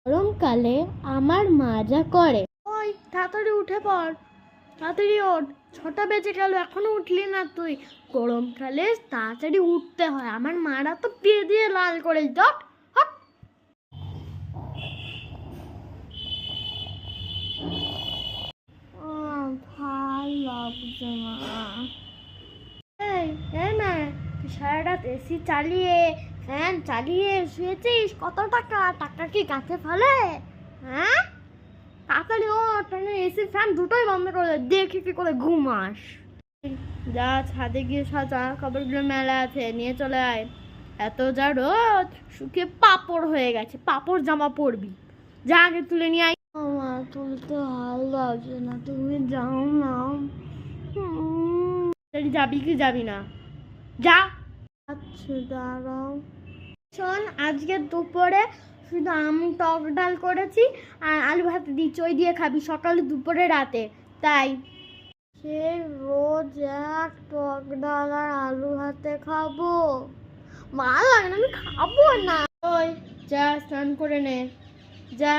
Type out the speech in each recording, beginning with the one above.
গরমকালে আমার মা যা করে, ওই তাড়াতাড়ি উঠে পড়, তাড়াতাড়ি ওঠ, 6টা বেজে গেল এখনো উঠলি না তুই। গরমকালে তাড়াতাড়ি উঠতে হয়, আমার মারা তো বিয়ে দিয়ে লাল করে দিত। ভাল লাগছে না। এই এই না, তুই সারা রাত এসি চালিয়ে ফ্যান চালিয়ে শুয়েছিস, কত টাকা টাকা কি গাছে ফলে? হ্যাঁ, তাড়াতাড়ি ওঠ, এসি ফ্যান দুটোই বন্ধ করে দে, দেখি কি করে ঘুমাস। যা ছাদে গিয়ে সাজা, কাপড়গুলো মেলা আছে নিয়ে চলে আয়। এত যা রোদ, শুকিয়ে পাপড় হয়ে গেছে, পাপড় জামা পরবি, যা আগে তুলে নিয়ে আয়। আমার তুলতে ভালো লাগছে না, তুমি যাও না। যাবি কি যাবি না? যা। আচ্ছা দাঁড়াও, শোন, আজকে দুপুরে শুধু আমি টক ডাল করেছি আর আলু ভাত দিচ্ছি, ওই দিয়ে খাবি সকালে দুপুরে রাতে। তাই সে রোজ এক টক ডাল আর আলু ভাতে খাবো, ভালো লাগে না, আমি খাবো না। ওই যা স্নান করে নে, যা।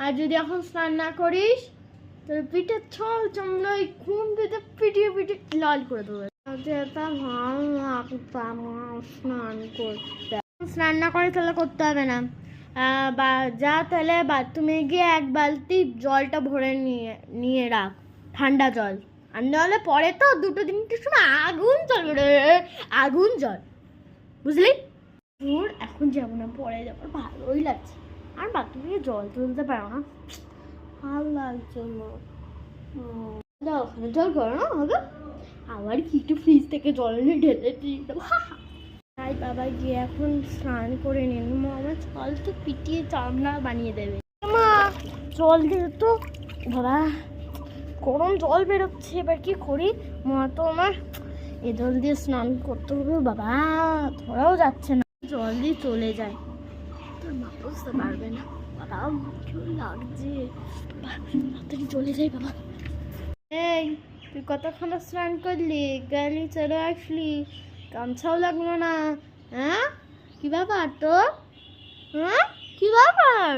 আর যদি এখন স্নান না করিস তোর পিঠে ছল চামড়ায় খুন দিতে পিটিয়ে পিটিয়ে লাল করে দেবে। যেটা ভালো লাগতো আমার স্নান করতে, স্নান না করে তাহলে করতে হবে না। বা যা তাহলে বাথরুমে গিয়ে এক বালতি জলটা ভরে নিয়ে নিয়ে রাখ, ঠান্ডা জল। আর নাহলে পরে তো 2-3টের সময় আগুন চলবে রে, আগুন জল, বুঝলি? তোর এখন যাবো না, পরে যাবো, ভালোই লাগছে। আর বাথরুমে জল তুলতে পারো না, ভালো লাগছে না। ওখানে জল গরম হবে, আবার কি একটু ফ্রিজ থেকে জল নিয়ে ঢেলে দিয়ে দেবো। তাই বাবা গিয়ে এখন স্নান করে নিন, আমার জল তো পিটিয়ে চামড়া বানিয়ে দেবে। মা জল দিয়ে তো, বাবা গরম জল বেরোচ্ছে, এবার কি করি? মা তো আমার এ জল দিয়ে স্নান করতে হবে, বাবা ধরাও যাচ্ছে না, জল দিয়ে চলে যায়, তোর মা বুঝতে পারবে না। বাবা কেউ লাগছে, তাড়াতাড়ি চলে যাই বাবা। এই তুই কতক্ষণ স্নান করলি, গেলি, চলে আসলি, গামছাও লাগলো না। হ্যাঁ কি ব্যাপার তো? হ্যাঁ কি ব্যাপার?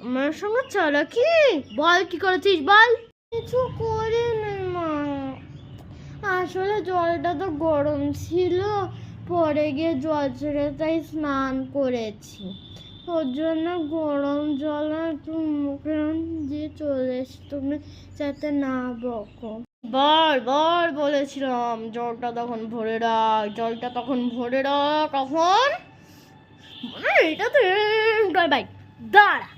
আমার সঙ্গে চলো কি? বল কি করেছিস বল। কিছু করিনি মা, আসলে জলটা তো গরম ছিল, পরে গিয়ে জল ছেড়ে তাই স্নান করেছি, ওর জন্য গরম জল একটু মুখে দিয়ে চলে এসে, তুমি যাতে না বকো। বার বলেছিলাম জলটা তখন ভরে রাখ, জলটা তখন ভরে রাখ, কখন এটা তো দাঁড়া।